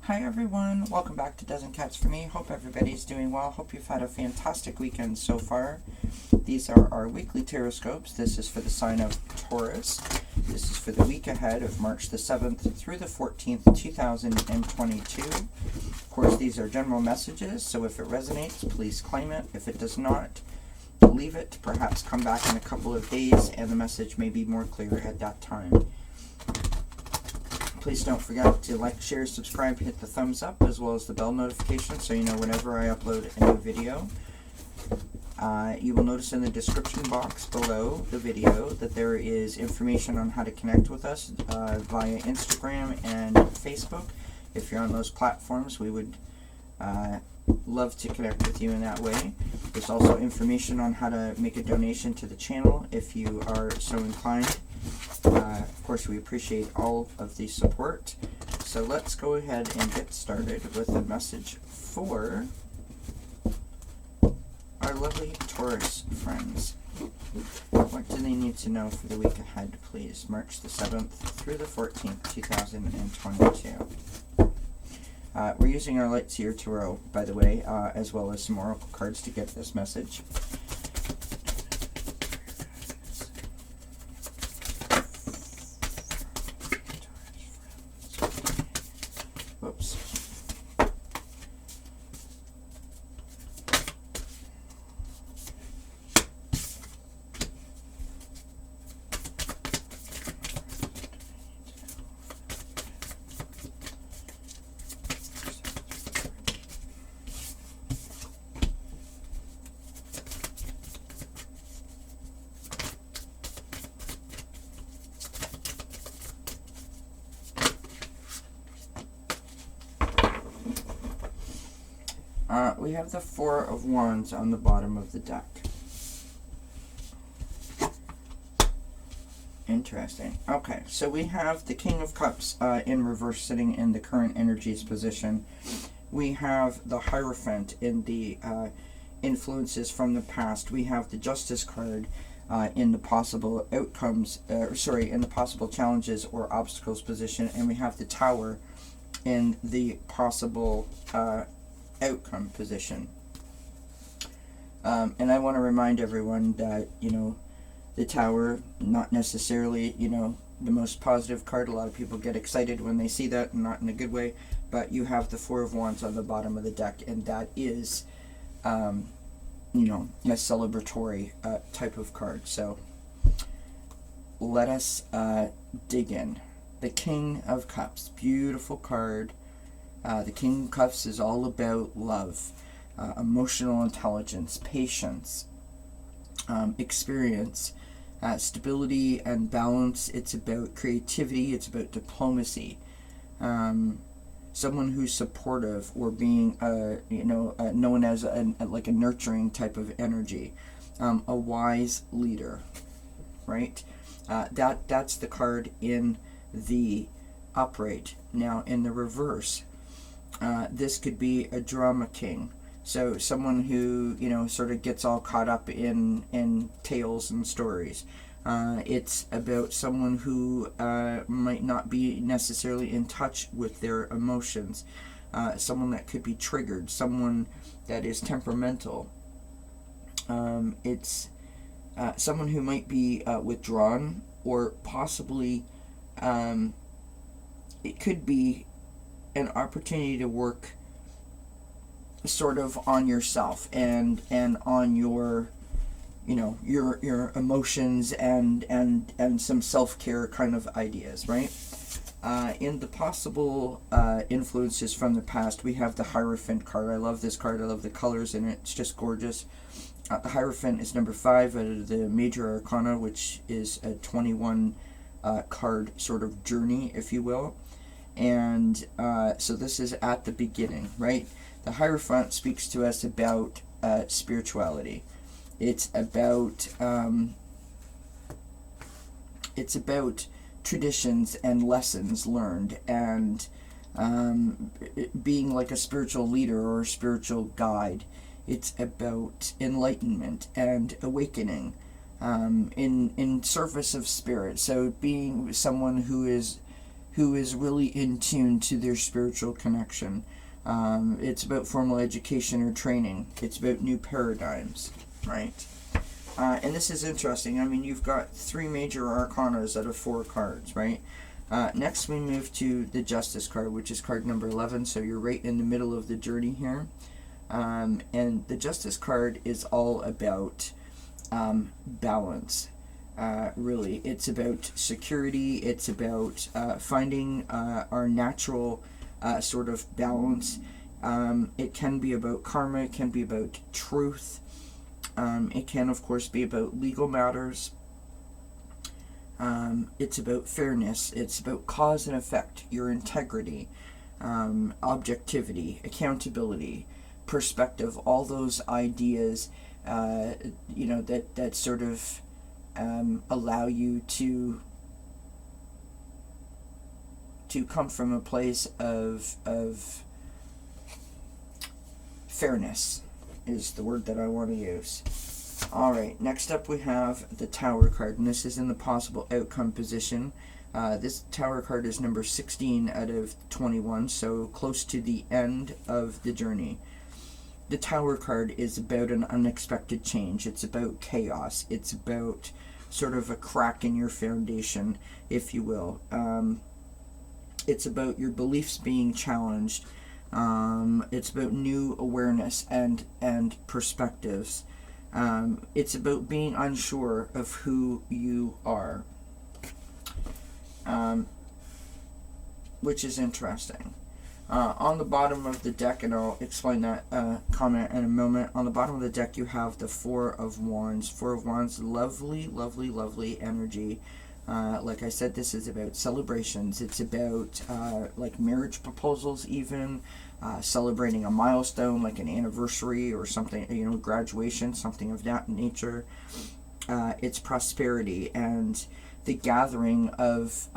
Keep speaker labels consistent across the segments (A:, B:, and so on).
A: Hi everyone, welcome back to dzncats for me. Hope everybody's doing well. Hope you've had a fantastic weekend so far. These are our weekly Tarotscopes. This is for the sign of Taurus. This is for the week ahead of March the 7th through the 14th, 2022. Of course, these are general messages, so if it resonates, please claim it. If it does not, leave it. Perhaps come back in a couple of days and the message may be more clear at that time. Please don't forget to like, share, subscribe, hit the thumbs up, as well as the bell notification so you know whenever I upload a new video. You will notice in the description box below the video that there is information on how to connect with us via Instagram and Facebook. If you're on those platforms, we would love to connect with you in that way. There's also information on how to make a donation to the channel if you are so inclined. Of course, we appreciate all of the support. So let's go ahead and get started with a message for our lovely Taurus friends. What do they need to know for the week ahead, please? March the 7th through the 14th, 2022. We're using our Light Seer Tarot, by the way, as well as some oracle cards to get this message. Whoops. We have the Four of Wands on the bottom of the deck. Interesting. Okay, so we have the King of Cups in reverse sitting in the current energies position. We have the Hierophant in the influences from the past. We have the Justice card in the possible outcomes, in the possible challenges or obstacles position. And we have the Tower in the possible outcome position. And I want to remind everyone that, the Tower, not necessarily, the most positive card. A lot of people get excited when they see that, and not in a good way. But you have the Four of Wands on the bottom of the deck, and that is, a celebratory type of card. So let us dig in. The King of Cups, beautiful card. The King of Cups is all about love, emotional intelligence, patience, experience, stability and balance. It's about creativity. It's about diplomacy. Someone who's supportive, or being, known as like a nurturing type of energy. A wise leader, right? That's the card in the upright. Now, in the reverse, this could be a drama king. So someone who, sort of gets all caught up in tales and stories. It's about someone who might not be necessarily in touch with their emotions. Someone that could be triggered. Someone that is temperamental. It's someone who might be withdrawn, or possibly it could be an opportunity to work sort of on yourself and on your your emotions and some self-care kind of ideas, right? In the possible influences from the past, we have the Hierophant card. I love this card. I love the colors in it. It's just gorgeous. The Hierophant is number 5 out of the major arcana, which is a 21 card sort of journey, if you will. And so this is at the beginning, right? The Hierophant speaks to us about spirituality. It's about traditions and lessons learned, and being like a spiritual leader or a spiritual guide. It's about enlightenment and awakening in service of spirit. So being someone who who is really in tune to their spiritual connection. It's about formal education or training. It's about new paradigms, right? And this is interesting. I mean, you've got 3 major arcanas out of 4 cards, right? Next, we move to the Justice card, which is card number 11. So you're right in the middle of the journey here. And the Justice card is all about balance. Really, it's about security. It's about finding our natural sort of balance. It can be about karma. It can be about truth. It can, of course, be about legal matters. It's about fairness. It's about cause and effect, your integrity, objectivity, accountability, perspective, all those ideas, that sort of allow you to come from a place of fairness is the word that I want to use. Alright, next up we have the Tower card, and this is in the possible outcome position. This Tower card is number 16 out of 21, so close to the end of the journey. The Tower card is about an unexpected change. It's about chaos. It's about sort of a crack in your foundation, if you will. It's about your beliefs being challenged. It's about new awareness and perspectives. It's about being unsure of who you are, which is interesting. On the bottom of the deck, and I'll explain that comment in a moment, on the bottom of the deck you have the 4 of Wands. 4 of Wands, lovely, lovely, lovely energy. Like I said, this is about celebrations. It's about like marriage proposals even, celebrating a milestone like an anniversary or something, graduation, something of that nature. It's prosperity and the gathering of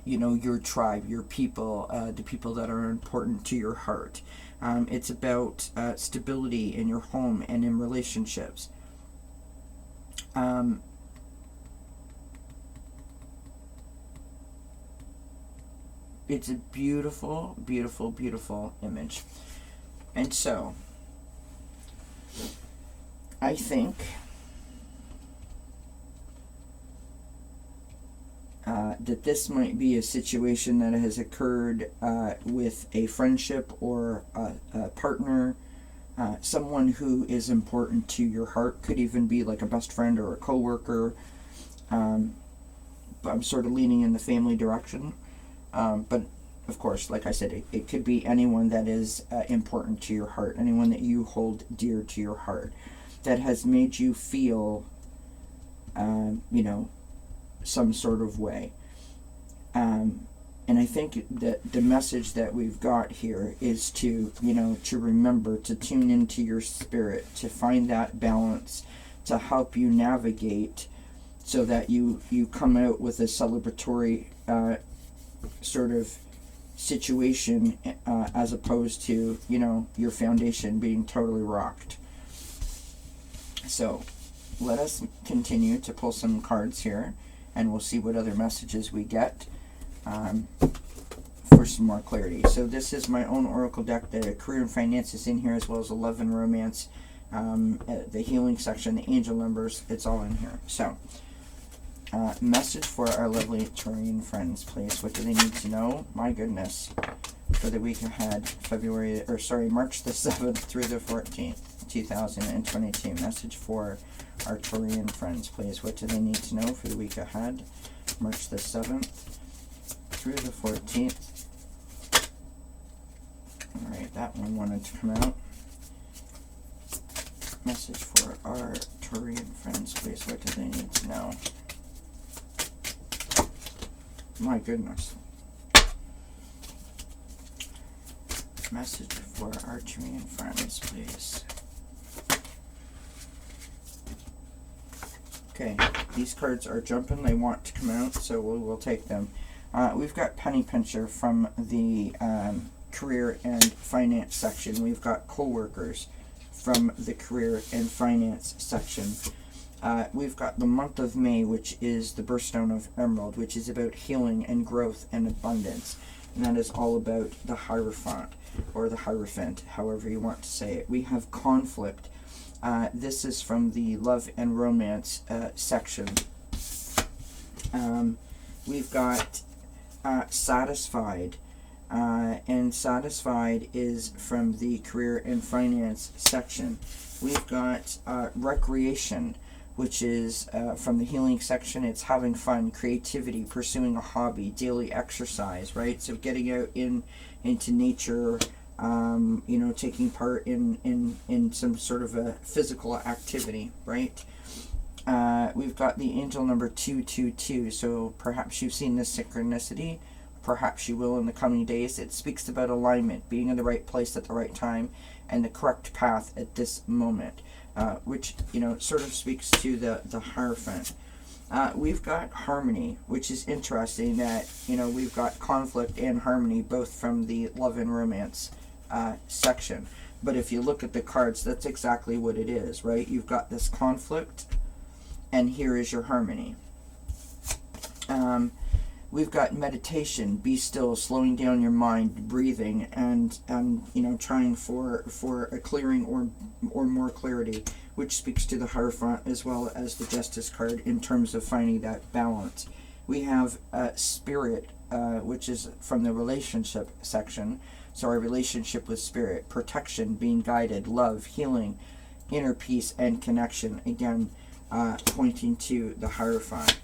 A: your tribe, your people, the people that are important to your heart. It's about stability in your home and in relationships. It's a beautiful, beautiful, beautiful image. And so, I think that this might be a situation that has occurred with a friendship or a partner, someone who is important to your heart. Could even be like a best friend or a coworker. But I'm sort of leaning in the family direction. But of course, like I said, it could be anyone that is important to your heart, anyone that you hold dear to your heart, that has made you feel, some sort of way. And I think that the message that we've got here is to remember to tune into your spirit, to find that balance, to help you navigate so that you come out with a celebratory sort of situation as opposed to your foundation being totally rocked. So let us continue to pull some cards here, and we'll see what other messages we get for some more clarity. So this is my own oracle deck. The career and finance is in here, as well as 11 romance, the healing section, the angel numbers, it's all in here. So message for our lovely Taurian friends, please. What do they need to know? My goodness. For the week ahead, March the 7th through the 14th, 2022. Message for our Taurian friends, please. What do they need to know for the week ahead? March the 7th through the 14th. Alright, that one wanted to come out. Message for our Taurian friends, please. What do they need to know? My goodness. Message for our Taurian friends, please. Okay, these cards are jumping. They want to come out, so we'll take them. We've got Penny Pincher from the career and finance section. We've got co-workers from the career and finance section. We've got the month of May, which is the birthstone of Emerald, which is about healing and growth and abundance. And that is all about the Hierophant, or the Hierophant, however you want to say it. We have conflict. This is from the love and romance section. We've got satisfied. And satisfied is from the career and finance section. We've got recreation, which is from the healing section. It's having fun, creativity, pursuing a hobby, daily exercise, right? So getting out into nature, taking part in some sort of a physical activity, right? We've got the angel number 222. So perhaps you've seen this synchronicity. Perhaps you will in the coming days. It speaks about alignment, being in the right place at the right time, and the correct path at this moment, which sort of speaks to the Hierophant. We've got harmony, which is interesting that we've got conflict and harmony both from the love and romance section. But if you look at the cards, that's exactly what it is, right? You've got this conflict, and here is your harmony. We've got meditation, be still, slowing down your mind, breathing, and trying for a clearing or more clarity, which speaks to the Hierophant as well as the Justice card in terms of finding that balance. We have spirit, which is from the relationship section. So our relationship with spirit, protection, being guided, love, healing, inner peace, and connection. Again, pointing to the Hierophant.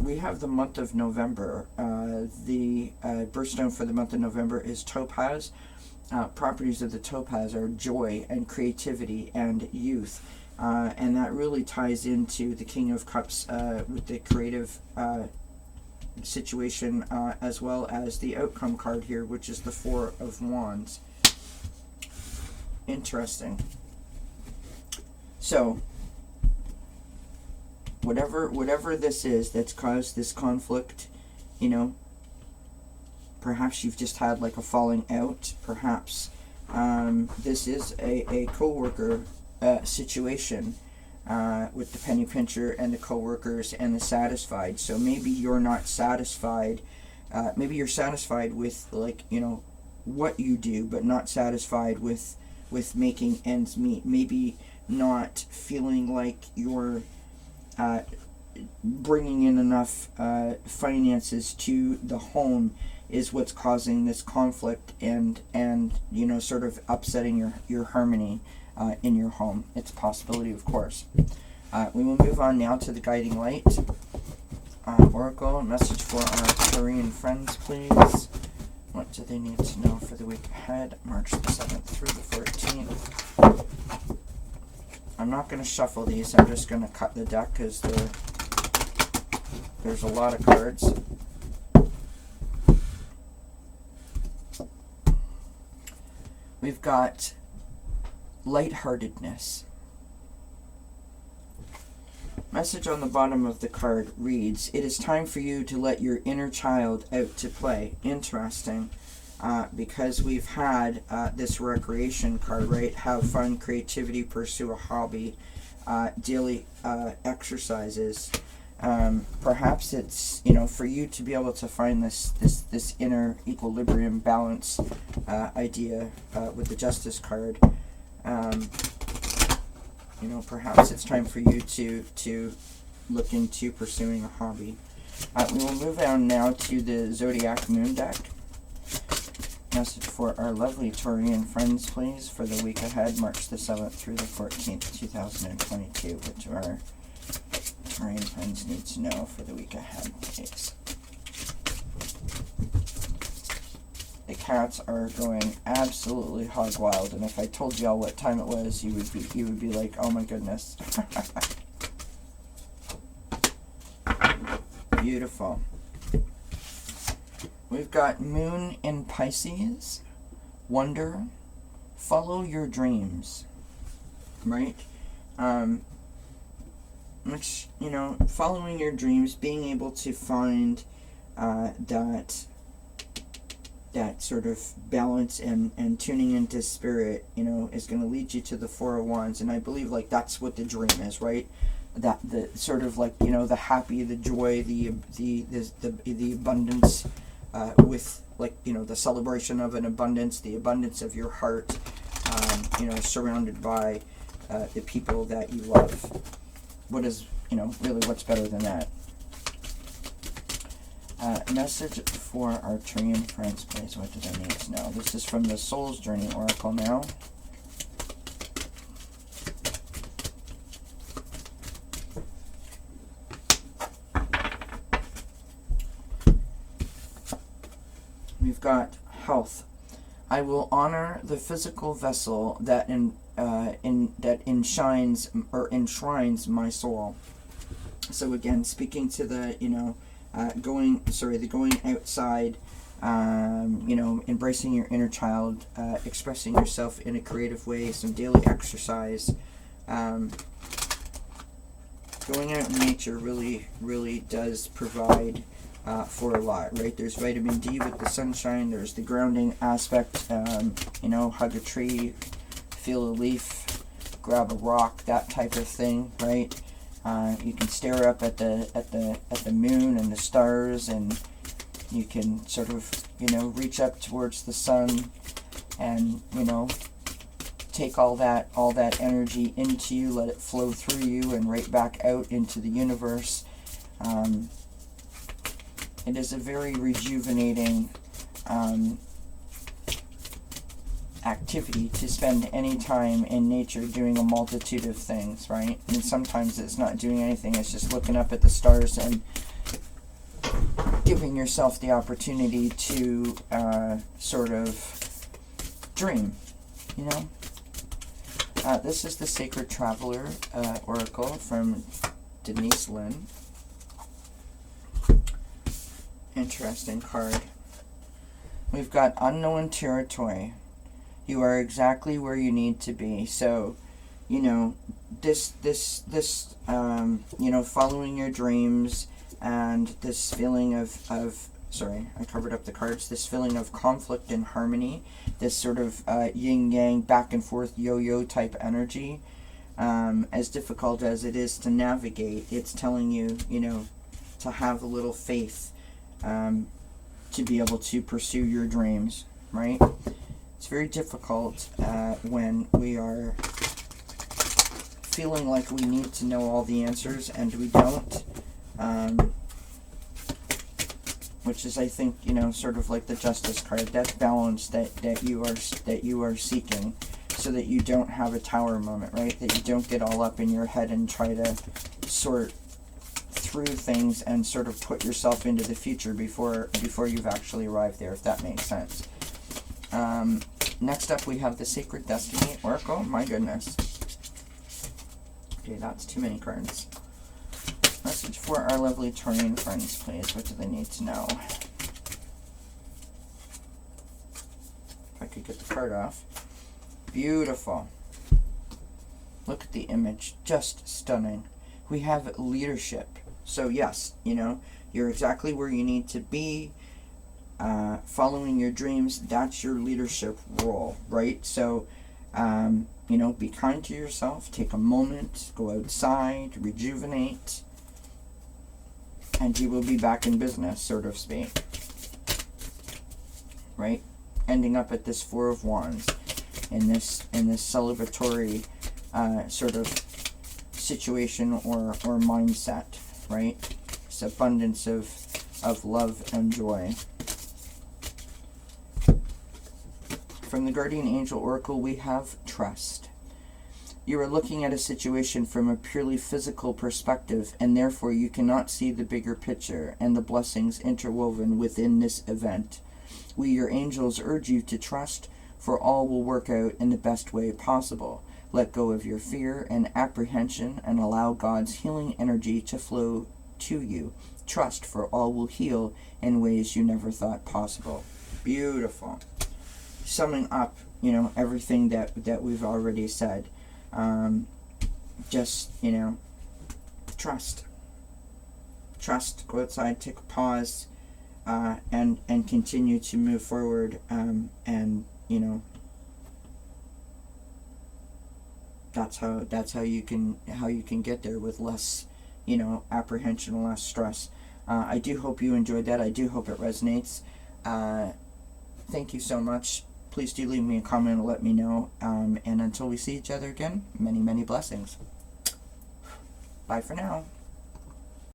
A: We have the month of November. The birthstone for the month of November is topaz. Properties of the topaz are joy and creativity and youth. And that really ties into the King of Cups with the creative situation, as well as the outcome card here, which is the Four of Wands. Interesting. So, whatever this is that's caused this conflict, perhaps you've just had like a falling out. Perhaps this is a co-worker situation with the penny pincher and the co-workers and the satisfied. So maybe you're not satisfied. Maybe you're satisfied with what you do, but not satisfied with making ends meet. Maybe not feeling like you're bringing in enough finances to the home is what's causing this conflict and sort of upsetting your harmony in your home. It's a possibility, of course. We will move on now to the guiding light. Oracle, a message for our Taurian friends, please. What do they need to know for the week ahead, March the 7th through the 14th? I'm not going to shuffle these. I'm just going to cut the deck because there's a lot of cards. We've got lightheartedness. Message on the bottom of the card reads, "It is time for you to let your inner child out to play." Interesting. Because we've had this recreation card, right? Have fun, creativity, pursue a hobby, daily exercises. Perhaps it's for you to be able to find this inner equilibrium balance idea with the Justice card. Perhaps it's time for you to look into pursuing a hobby. We will move on now to the Zodiac Moon deck. Message for our lovely Taurian friends, please, for the week ahead, March the 7th through the 14th, 2022. What do our Taurian friends need to know for the week ahead, please? The cats are going absolutely hog wild, and if I told y'all what time it was, you would be like, oh my goodness. Beautiful. We've got Moon in Pisces, wonder, follow your dreams, right? Which, following your dreams, being able to find that sort of balance and tuning into spirit, is going to lead you to the Four of Wands. And I believe that's what the dream is, right? that the sort of like, you know, the happy, the joy, the abundance, with, like, you know, the celebration of an abundance, the abundance of your heart, you know, surrounded by the people that you love. What is, you know, really, what's better than that? Message for our Arcturian friends, please. What do they need to know? This is from the Soul's Journey Oracle now. We've got health. I will honor the physical vessel that enshrines my soul. So again, speaking to the, you know, going outside, you know, embracing your inner child, expressing yourself in a creative way, some daily exercise. Going out in nature really does provide for a lot, right? There's vitamin D with the sunshine. There's the grounding aspect. You know, hug a tree, feel a leaf, grab a rock, that type of thing, right? You can stare up at the moon and the stars, and you can sort of, you know, reach up towards the sun, and, you know, take all that energy into you, let it flow through you and right back out into the universe. It is a very rejuvenating activity to spend any time in nature doing a multitude of things, right? And sometimes it's not doing anything, it's just looking up at the stars and giving yourself the opportunity to sort of dream, you know? This is the Sacred Traveler Oracle from Denise Lynn. Interesting card. We've got unknown territory. You are exactly where you need to be. So, you know, this you know, following your dreams, and this feeling of sorry, I covered up the cards. This feeling of conflict and harmony, this sort of yin-yang, back and forth, yo-yo type energy, as difficult as it is to navigate, it's telling you, you know, to have a little faith, to be able to pursue your dreams, right? It's very difficult when we are feeling like we need to know all the answers and we don't, which is, I think, you know, sort of like the Justice card, that balance that you are seeking, so that you don't have a tower moment, right? That you don't get all up in your head and try to sort through things and sort of put yourself into the future before you've actually arrived there, if that makes sense. Next up, we have the Sacred Destiny Oracle. My goodness. Okay, that's too many cards. Message for our lovely Taurian friends, please. What do they need to know? If I could get the card off. Beautiful. Look at the image. Just stunning. We have leadership. So yes, you know, you're exactly where you need to be. Following your dreams, that's your leadership role, right? So, you know, be kind to yourself. Take a moment. Go outside. Rejuvenate. And you will be back in business, so to speak. Right? Ending up at this Four of Wands in this celebratory sort of situation or mindset, right? This abundance of love and joy. From the Guardian Angel Oracle, we have trust. You are looking at a situation from a purely physical perspective, and therefore you cannot see the bigger picture and the blessings interwoven within this event. We, your angels, urge you to trust, for all will work out in the best way possible. Let go of your fear and apprehension and allow God's healing energy to flow to you. Trust, for all will heal in ways you never thought possible. Beautiful. Summing up, you know, everything that we've already said. Just, you know, trust. Trust. Go outside, take a pause, and continue to move forward, and, you know, that's how you can get there with less, apprehension and less stress. I do hope you enjoyed that. I do hope it resonates. Thank you so much. Please do leave me a comment and let me know. And until we see each other again, many, many blessings. Bye for now.